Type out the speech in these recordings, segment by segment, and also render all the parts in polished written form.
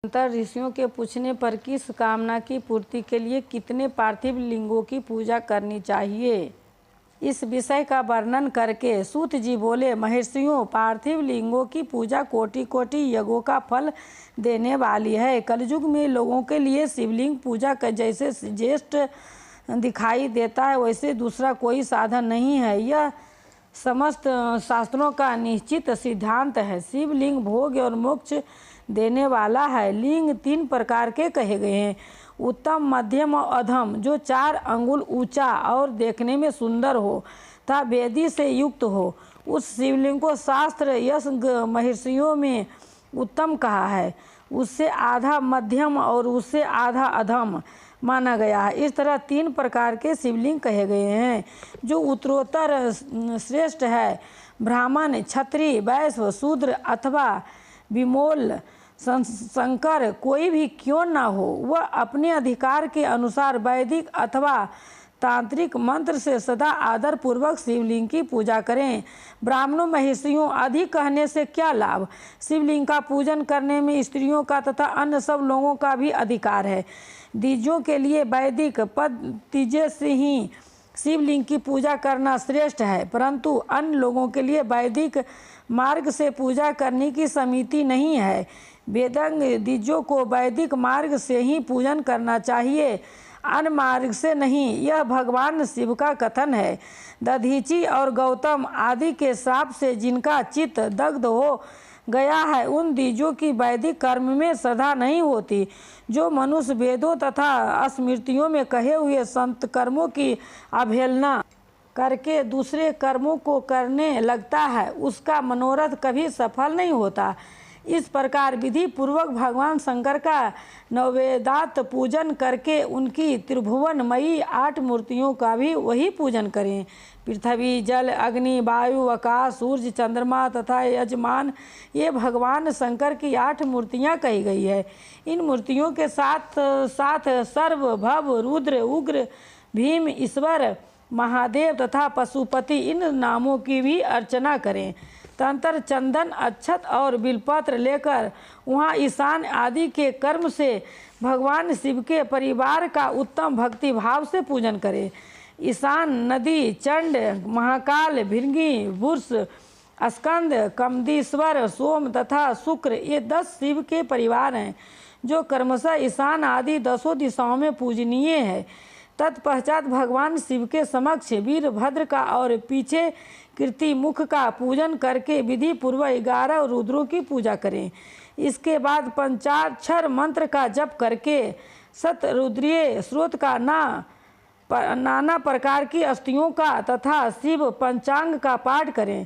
अंतर ऋषियों के पूछने पर किस कामना की पूर्ति के लिए कितने पार्थिव लिंगों की पूजा करनी चाहिए, इस विषय का वर्णन करके सूत जी बोले, महर्षियों, पार्थिव लिंगों की पूजा कोटि कोटि यज्ञों का फल देने वाली है। कलयुग में लोगों के लिए शिवलिंग पूजा का जैसे ज्येष्ठ दिखाई देता है वैसे दूसरा कोई साधन नहीं है। यह समस्त शास्त्रों का निश्चित सिद्धांत है। शिवलिंग भोग और मोक्ष देने वाला है। लिंग 3 प्रकार के कहे गए हैं, उत्तम, मध्यम और अधम, जो 4 अंगुल ऊंचा और देखने में सुंदर हो तथा वेदी से युक्त हो। उस शिवलिंग को शास्त्र यश महर्षियों में उत्तम कहा है। उससे आधा मध्यम और उससे आधा अधम माना गया है। इस तरह 3 प्रकार के शिवलिंग कहे गए हैं जो उत्तरोत्तर श्रेष्ठ है। ब्राह्मण, क्षत्रिय, वैश्य, शूद्र अथवा विमोल शंकर कोई भी क्यों न हो, वह अपने अधिकार के अनुसार वैदिक अथवा तांत्रिक मंत्र से सदा आदर पूर्वक शिवलिंग की पूजा करें। ब्राह्मणों, महर्षियों, अधिक कहने से क्या लाभ। शिवलिंग का पूजन करने में स्त्रियों का तथा अन्य सब लोगों का भी अधिकार है। द्विजों के लिए वैदिक पद तीजे से ही शिवलिंग की पूजा करना श्रेष्ठ है, परंतु अन्य लोगों के लिए वैदिक मार्ग से पूजा करने की समिति नहीं है। वेदज्ञ द्विजों को वैदिक मार्ग से ही पूजन करना चाहिए, अन्य मार्ग से नहीं। यह भगवान शिव का कथन है। दधीचि और गौतम आदि के श्राप से जिनका चित्त दग्ध हो गया है, उन द्विजों की वैदिक कर्म में श्रद्धा नहीं होती। जो मनुष्य वेदों तथा स्मृतियों में कहे हुए संत कर्मों की अवहेलना करके दूसरे कर्मों को करने लगता है, उसका मनोरथ कभी सफल नहीं होता। इस प्रकार विधि पूर्वक भगवान शंकर का नववेदात पूजन करके उनकी त्रिभुवनमयी 8 मूर्तियों का भी वही पूजन करें। पृथ्वी, जल, अग्नि, वायु, आकाश, सूर्य, चंद्रमा तथा यजमान, ये भगवान शंकर की 8 मूर्तियाँ कही गई है। इन मूर्तियों के साथ साथ सर्व, भव, रुद्र, उग्र, भीम, ईश्वर, महादेव तथा पशुपति, इन नामों की भी अर्चना करें। तंत्र, चंदन, अक्षत और बिलपत्र लेकर वहाँ ईशान आदि के कर्म से भगवान शिव के परिवार का उत्तम भक्ति भाव से पूजन करें। ईशान नदी, चंड, महाकाल, भृंगी, बुर्स, स्कंद, कमदीश्वर, सोम तथा शुक्र, ये 10 शिव के परिवार हैं जो क्रमशः ईशान आदि 10 दिशाओं में पूजनीय है। तत्पश्चात भगवान शिव के समक्ष वीरभद्र का और पीछे कीर्ति मुख का पूजन करके विधि पूर्वक 11 रुद्रों की पूजा करें। इसके बाद पंचाक्षर मंत्र का जप करके शतरुद्रीय स्रोत का नाना प्रकार की अस्तियों का तथा शिव पंचांग का पाठ करें।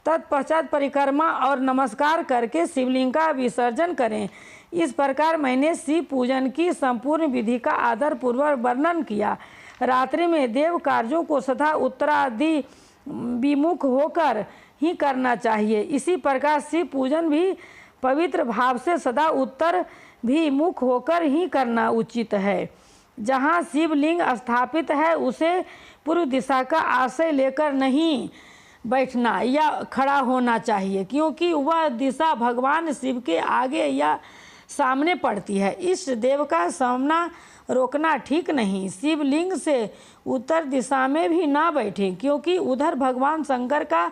तत्पश्चात परिक्रमा और नमस्कार करके शिवलिंग का विसर्जन करें। इस प्रकार मैंने शिव पूजन की संपूर्ण विधि का आदर पूर्वक वर्णन किया। रात्रि में देव कार्यों को सदा उत्तरादि विमुख होकर ही करना चाहिए। इसी प्रकार शिव पूजन भी पवित्र भाव से सदा उत्तर भी मुख होकर ही करना उचित है। जहाँ शिवलिंग स्थापित है उसे पूर्व दिशा का आश्रय लेकर नहीं बैठना या खड़ा होना चाहिए, क्योंकि वह दिशा भगवान शिव के आगे या सामने पड़ती है। इस देव का सामना रोकना ठीक नहीं। शिवलिंग से उत्तर दिशा में भी ना बैठें, क्योंकि उधर भगवान शंकर का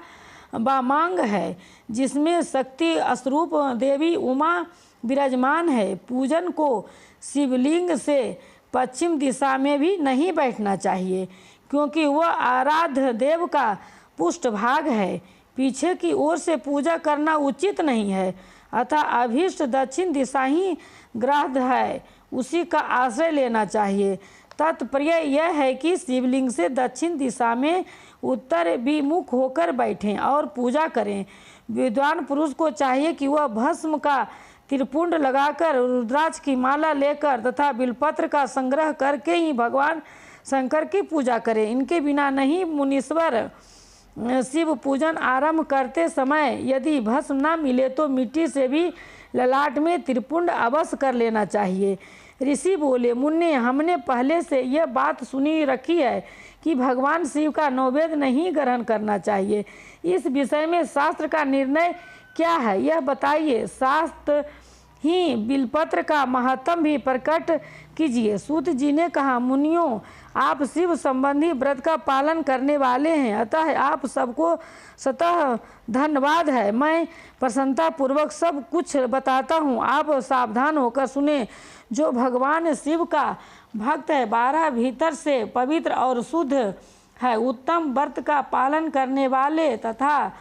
वामांग है जिसमें शक्ति स्वरूप देवी उमा विराजमान है। पूजन को शिवलिंग से पश्चिम दिशा में भी नहीं बैठना चाहिए, क्योंकि वह आराध्य देव का पृष्ठभाग है। पीछे की ओर से पूजा करना उचित नहीं है, अतः अभीष्ट दक्षिण दिशा ही ग्राह्य है, उसी का आश्रय लेना चाहिए। तात्पर्य यह है कि शिवलिंग से दक्षिण दिशा में उत्तर विमुख होकर बैठें और पूजा करें। विद्वान पुरुष को चाहिए कि वह भस्म का त्रिपुंड लगाकर, रुद्राक्ष की माला लेकर तथा बिलपत्र का संग्रह करके ही भगवान शंकर की पूजा करें। इनके बिना नहीं। मुनीश्वर शिव पूजन आरंभ करते समय यदि भस्म न मिले तो मिट्टी से भी ललाट में त्रिपुंड अवश्य कर लेना चाहिए। ऋषि बोले, मुन्ने, हमने पहले से यह बात सुनी रखी है कि भगवान शिव का नैवेद्य नहीं ग्रहण करना चाहिए। इस विषय में शास्त्र का निर्णय क्या है, यह बताइए। शास्त्र ही बिलपत्र का महत्व भी प्रकट कीजिए। सूत जी ने कहा, मुनियों, आप शिव संबंधी व्रत का पालन करने वाले हैं, अतः आप सबको स्वतः धन्यवाद है। मैं प्रसन्नता पूर्वक सब कुछ बताता हूँ, आप सावधान होकर सुने। जो भगवान शिव का भक्त है, 12 भीतर से पवित्र और शुद्ध है, उत्तम व्रत का पालन करने वाले तथा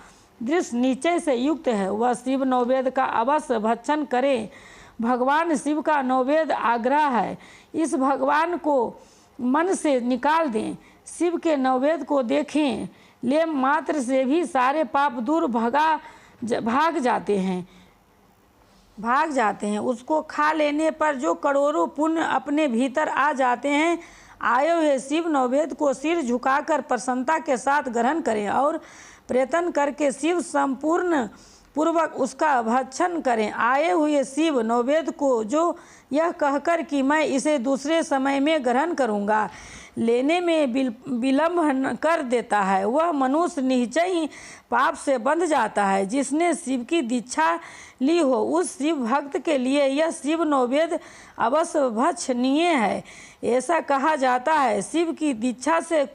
दृढ़ निश्चय से युक्त है, वह शिव नववेद का अवश्य भक्षण करे। भगवान शिव का नववेद आग्रह है, इस भगवान को मन से निकाल दें। शिव के नववेद को देखें, ले मात्र से भी सारे पाप दूर भाग जाते हैं। उसको खा लेने पर जो करोड़ों पुण्य अपने भीतर आ जाते हैं। आए हुए शिव नववेद को सिर झुकाकर प्रसन्नता के साथ ग्रहण करें और प्रयत्न करके शिव संपूर्ण पूर्वक उसका भक्षण करें। आए हुए शिव नववेद को जो यह कहकर कि मैं इसे दूसरे समय में ग्रहण करूँगा, लेने में विलम्ब कर देता है, वह मनुष्य निश्चय ही पाप से बंध जाता है। जिसने शिव की दीक्षा ली हो, उस शिव भक्त के लिए यह शिव नववेद अवश्य भक्षणीय है। ऐसा कहा जाता है, शिव की दीक्षा से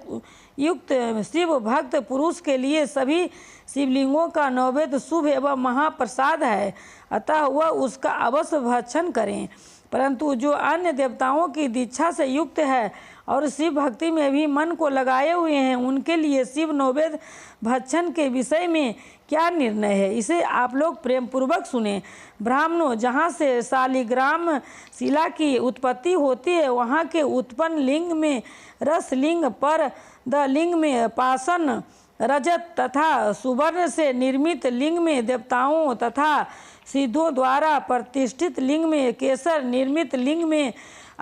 युक्त शिव भक्त पुरुष के लिए सभी शिवलिंगों का नववेद शुभ एवं महाप्रसाद है, अतः वह उसका अवश्य भक्षण करें। परंतु जो अन्य देवताओं की दीक्षा से युक्त है और शिव भक्ति में भी मन को लगाए हुए हैं, उनके लिए शिव नववेद भक्षण के विषय में क्या निर्णय है, इसे आप लोग प्रेम पूर्वक सुने। ब्राह्मणों, जहाँ से शालिग्राम शिला की उत्पत्ति होती है, वहाँ के उत्पन्न लिंग में रस लिंग, पर द लिंग में पाषाण रजत तथा सुवर्ण से निर्मित लिंग में देवताओं तथा सिद्धों द्वारा प्रतिष्ठित लिंग में केसर निर्मित लिंग में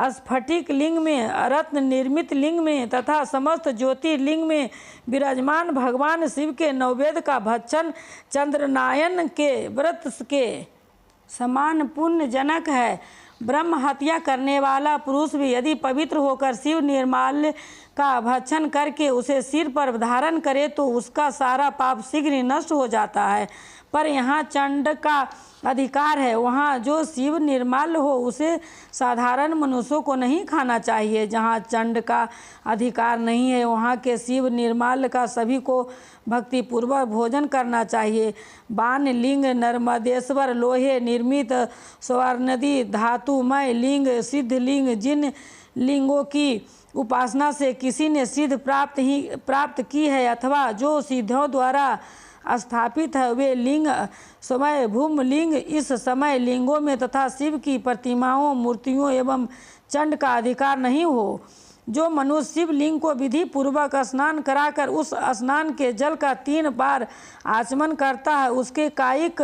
स्फटिक लिंग में रत्न निर्मित लिंग में तथा समस्त ज्योतिर्लिंग में विराजमान भगवान शिव के नववेद का भक्षण चंद्रनायन के व्रत के समान पुण्य जनक है। ब्रह्म हत्या करने वाला पुरुष भी यदि पवित्र होकर शिव निर्माल्य का भक्षण करके उसे सिर पर धारण करे तो उसका सारा पाप शीघ्र ही नष्ट हो जाता है। पर यहाँ चंड का अधिकार है, वहाँ जो शिव निर्माल्य हो उसे साधारण मनुष्यों को नहीं खाना चाहिए। जहाँ चंड का अधिकार नहीं है, वहाँ के शिव निर्माल्य का सभी को भक्तिपूर्वक भोजन करना चाहिए। बाण लिंग, नर्मदेश्वर, लोहे निर्मित स्वर्णदि, धातुमय लिंग, सिद्ध लिंग, जिन लिंगों की उपासना से किसी ने सिद्ध प्राप्त की है अथवा जो सिद्धों द्वारा स्थापित है, वे लिंग समय भूम लिंग इस समय लिंगों में तथा शिव की प्रतिमाओं, मूर्तियों एवं चंड का अधिकार नहीं हो। जो मनुष्य शिवलिंग को विधि पूर्वक स्नान कराकर उस स्नान के जल का 3 बार आचमन करता है, उसके कायिक,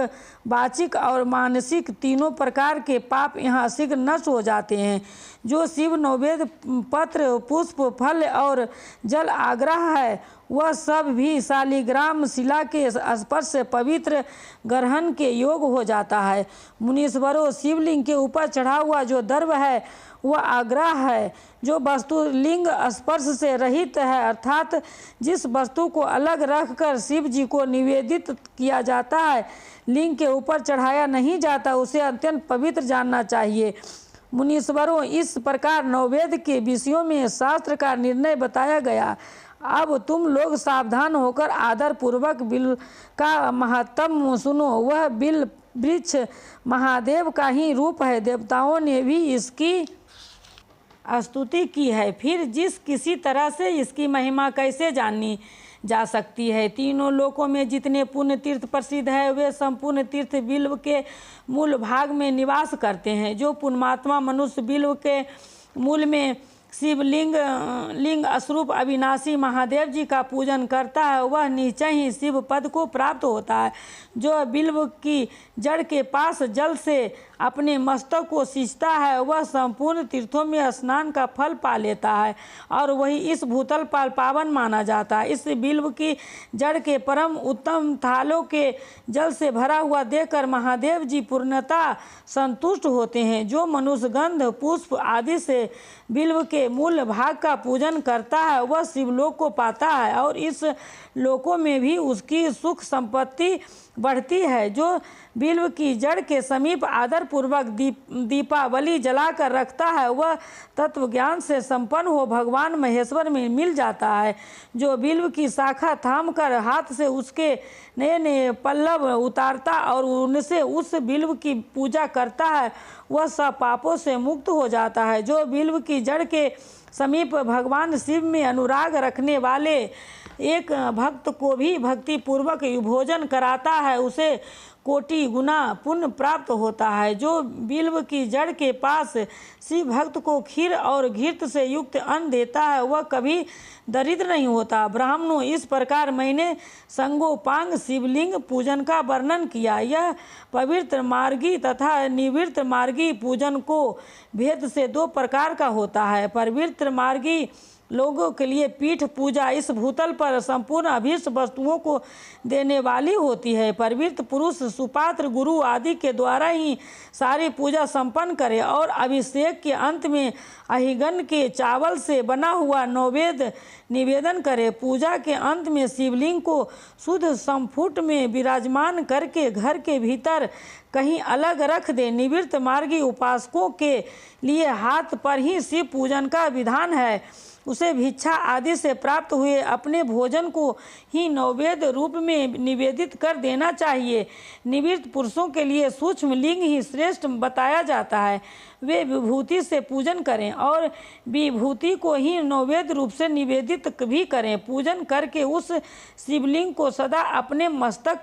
वाचिक और मानसिक तीनों प्रकार के पाप यहाँ शीघ्र नष्ट हो जाते हैं। जो शिव नववेद पत्र, पुष्प, फल और जल आग्रह है, वह सब भी शालिग्राम शिला के स्पर्श से पवित्र ग्रहण के योग हो जाता है। मुनीश्वरों, शिवलिंग के ऊपर चढ़ा हुआ जो द्रव्य है वह आग्रह है। जो वस्तु लिंग स्पर्श से रहित है, अर्थात जिस वस्तु को अलग रखकर शिव जी को निवेदित किया जाता है, लिंग के ऊपर चढ़ाया नहीं जाता, उसे अत्यंत पवित्र जानना चाहिए। मुनीश्वरों, इस प्रकार नववेद के विषयों में शास्त्र का निर्णय बताया गया। अब तुम लोग सावधान होकर आदर पूर्वक बिल का महत्व सुनो। वह बिल वृक्ष महादेव का ही रूप है। देवताओं ने भी इसकी स्तुति की है। फिर जिस किसी तरह से इसकी महिमा कैसे जानी जा सकती है। तीनों लोकों में जितने पुण्य तीर्थ प्रसिद्ध है, वे संपूर्ण तीर्थ बिल्व के मूल भाग में निवास करते हैं। जो पुण्यात्मा मनुष्य बिल्व के मूल में शिवलिंग लिंग स्वरूप अविनाशी महादेव जी का पूजन करता है, वह निश्चय ही शिव पद को प्राप्त होता है। जो बिल्व की जड़ के पास जल से अपने मस्तक को सींचता है, वह संपूर्ण तीर्थों में स्नान का फल पा लेता है और वही इस भूतल पर पावन माना जाता है। इस बिल्व की जड़ के परम उत्तम थालों के जल से भरा हुआ देखकर महादेव जी पूर्णतः संतुष्ट होते हैं। जो मनुष्य गंध, पुष्प आदि से बिल्व के मूल भाग का पूजन करता है, वह शिवलोक को पाता है और इस लोकों में भी उसकी सुख संपत्ति बढ़ती है। जो बिल्व की जड़ के समीप आदर पूर्वक दीपावली जलाकर रखता है वह तत्व ज्ञान से संपन्न हो भगवान महेश्वर में मिल जाता है। जो बिल्व की शाखा थामकर हाथ से उसके नए नए पल्लव उतारता और उनसे उस बिल्व की पूजा करता है वह सब पापों से मुक्त हो जाता है। जो बिल्व की जड़ के समीप भगवान शिव में अनुराग रखने वाले एक भक्त को भी भक्ति पूर्वक भोजन कराता है उसे कोटि गुना पुण्य प्राप्त होता है। जो बिल्व की जड़ के पास शिव भक्त को खीर और घृत से युक्त अन्न देता है वह कभी दरिद्र नहीं होता। ब्राह्मणों, इस प्रकार मैंने संगोपांग शिवलिंग पूजन का वर्णन किया। यह पवित्र मार्गी तथा निवृत्त मार्गी पूजन को भेद से दो प्रकार का होता है। पवित्र मार्गी लोगों के लिए पीठ पूजा इस भूतल पर संपूर्ण अभीष्ट वस्तुओं को देने वाली होती है। पवित्र पुरुष सुपात्र गुरु आदि के द्वारा ही सारी पूजा संपन्न करे और अभिषेक के अंत में अहिगन के चावल से बना हुआ नैवेद्य निवेदन करे। पूजा के अंत में शिवलिंग को शुद्ध संपुट में विराजमान करके घर के भीतर कहीं अलग रख दे। निवृत्त मार्गी उपासकों के लिए हाथ पर ही शिव पूजन का विधान है। उसे भिक्षा आदि से प्राप्त हुए अपने भोजन को ही नैवेद्य रूप में निवेदित कर देना चाहिए। निवृत्त पुरुषों के लिए सूक्ष्म लिंग ही श्रेष्ठ बताया जाता है। वे विभूति से पूजन करें और विभूति को ही नैवेद्य रूप से निवेदित भी करें। पूजन करके उस शिवलिंग को सदा अपने मस्तक